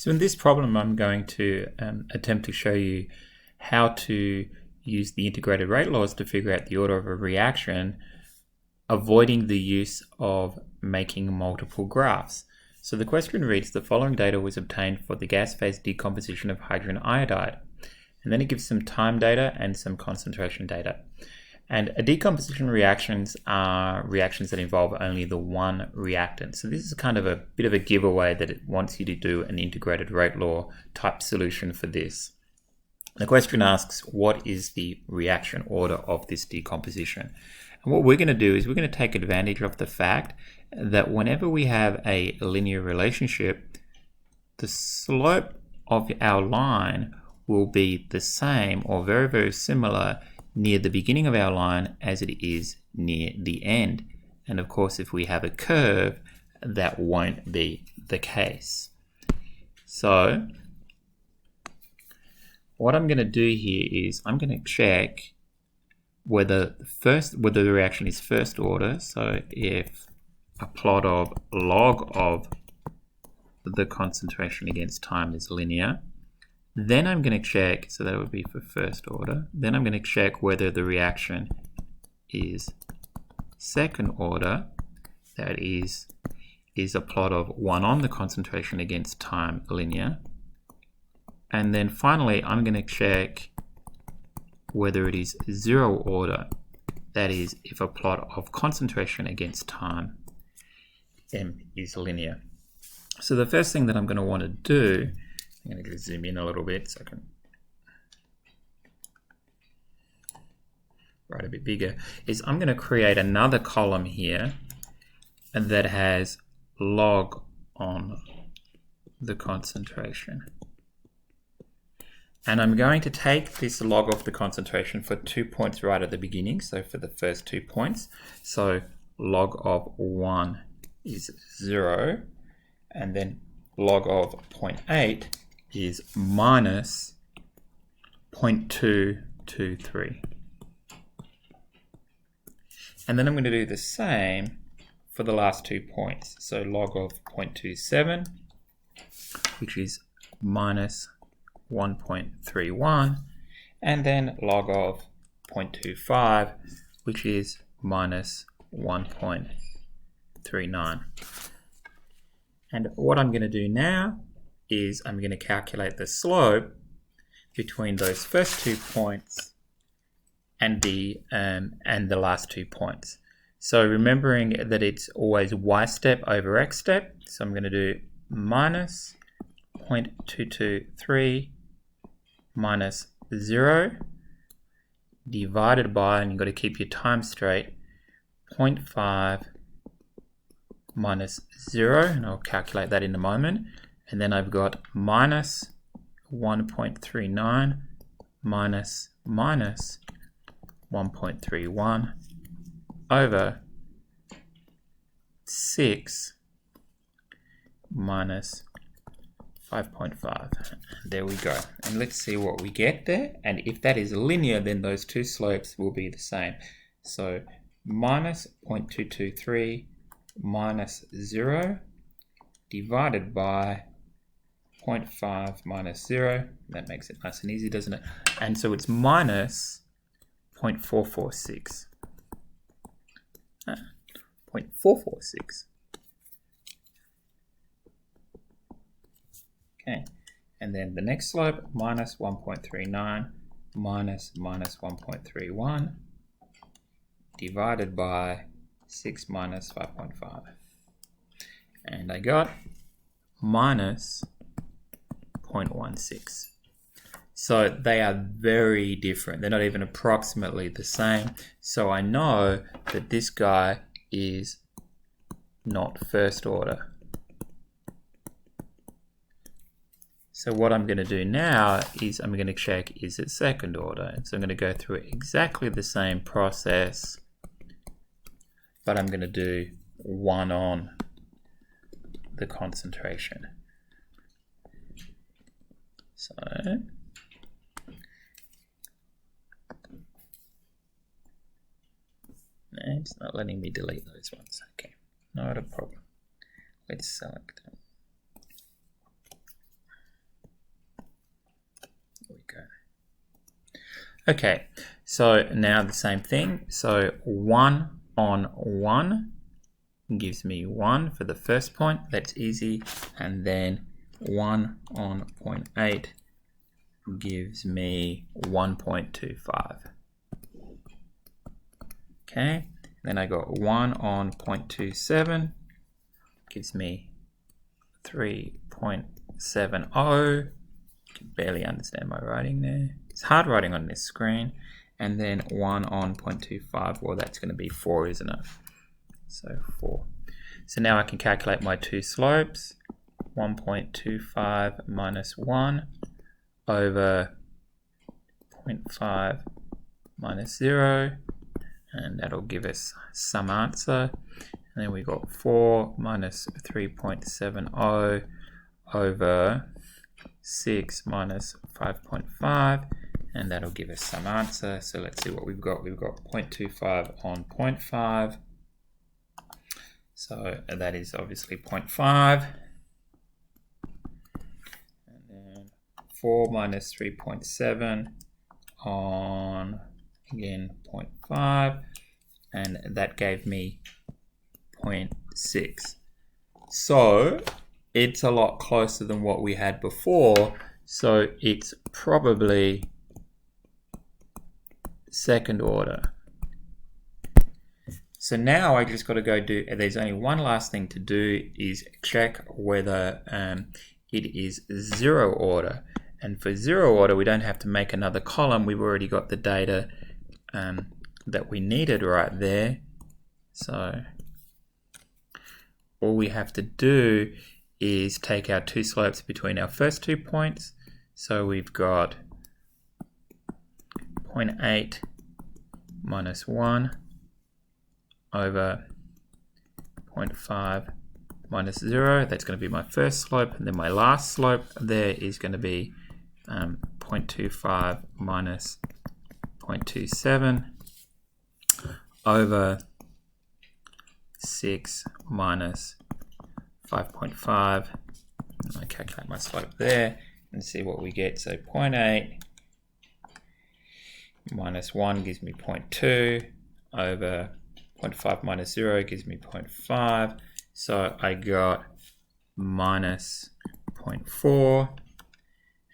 So in this problem, I'm going to attempt to show you how to use the integrated rate laws to figure out the order of a reaction, avoiding the use of making multiple graphs. So the question reads, the following data was obtained for the gas phase decomposition of hydrogen iodide. And then it gives some time data and some concentration data. And a decomposition reactions are reactions that involve only the one reactant. So this is kind of a bit of a giveaway that it wants you to do an integrated rate law type solution for this. The question asks, what is the reaction order of this decomposition? And what we're going to do is we're going to take advantage of the fact that whenever we have a linear relationship, the slope of our line will be the same or very, very similar near the beginning of our line as it is near the end. And of course, if we have a curve, that won't be the case. So what I'm going to do here is I'm going to check whether the reaction is first order. So if a plot of log of the concentration against time is linear, then I'm going to check, so that would be for first order, then I'm going to check whether the reaction is second order, that is a plot of 1 on the concentration against time linear. And then finally, I'm going to check whether it is 0 order, that is if a plot of concentration against time m is linear. So the first thing that I'm going to want to do, I'm going to zoom in a little bit so I can write a bit bigger, is I'm going to create another column here that has log on the concentration. And I'm going to take this log of the concentration for 2 points right at the beginning, so for the first 2 points. So log of 1 is 0, and then log of 0.8 is minus 0.223. And then I'm going to do the same for the last 2 points. So log of 0.27, which is minus 1.31, and then log of 0.25, which is minus 1.39. And what I'm going to do now is I'm going to calculate the slope between those first 2 points and the last 2 points. So remembering that it's always y step over x step, so I'm going to do minus 0.223 minus 0 divided by, and you've got to keep your time straight, 0.5 minus 0, and I'll calculate that in a moment. And then I've got minus 1.39 minus 1.31 over 6 minus 5.5. There we go. And let's see what we get there. And if that is linear, then those two slopes will be the same. So minus 0.223 minus 0 divided by 0.5 minus 0. That makes it nice and easy, doesn't it? And so it's minus 0.446. 0.446. Okay, and then the next slope, minus 1.39 minus 1.31 divided by 6 minus 5.5. And I got minus 0.16. So they are very different. They're not even approximately the same. So I know that this guy is not first order. So what I'm going to do now is I'm going to check, is it second order? And so I'm going to go through exactly the same process, but I'm going to do 1 on the concentration. So it's not letting me delete those ones. Okay, not a problem. Let's select them. go. Okay, so now the same thing. So 1 on 1 gives me 1 for the first point. That's easy. And then 1 on 0.8 gives me 1.25. Okay, then I got 1 on 0.27 gives me 3.70. I can barely understand my writing there. It's hard writing on this screen. And then 1 on 0.25, well, that's going to be 4, isn't it? So 4. So now I can calculate my two slopes. 1.25 minus 1 over 0.5 minus 0. And that'll give us some answer. And then we got 4 minus 3.70 over 6 minus 5.5, and that'll give us some answer. So let's see what we've got. We've got 0.25 on 0.5. So that is obviously 0.5. And then 4 minus 3.7 on, again, 0.5. And that gave me 0.6. So it's a lot closer than what we had before. So it's probably second order. So now I just got to go do, there's only one last thing to do, is check whether it is 0 order. And for 0 order, we don't have to make another column. We've already got the data that we needed right there. So all we have to do is take our two slopes between our first 2 points. So we've got 0.8 minus 1 over 0.5 minus 0. That's going to be my first slope. And then my last slope there is going to be 0.25 minus 0.27 over 6 minus 5.5. I calculate my slope there and see what we get. So 0.8 minus 1 gives me 0.2 over 0.5 minus 0 gives me 0.5. So I got minus 0.4.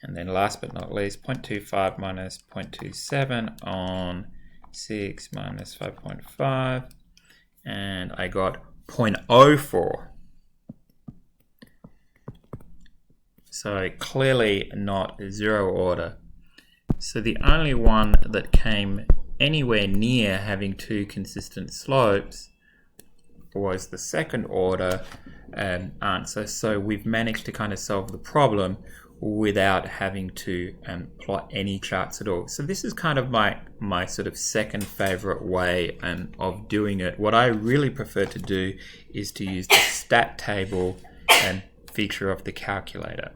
And then last but not least, 0.25 minus 0.27 on 6 minus 5.5. And I got 0.04. So clearly not 0 order. So the only one that came anywhere near having two consistent slopes was the second order answer. So we've managed to kind of solve the problem without having to plot any charts at all. So this is kind of my sort of second favorite way of doing it. What I really prefer to do is to use the stat table feature of the calculator.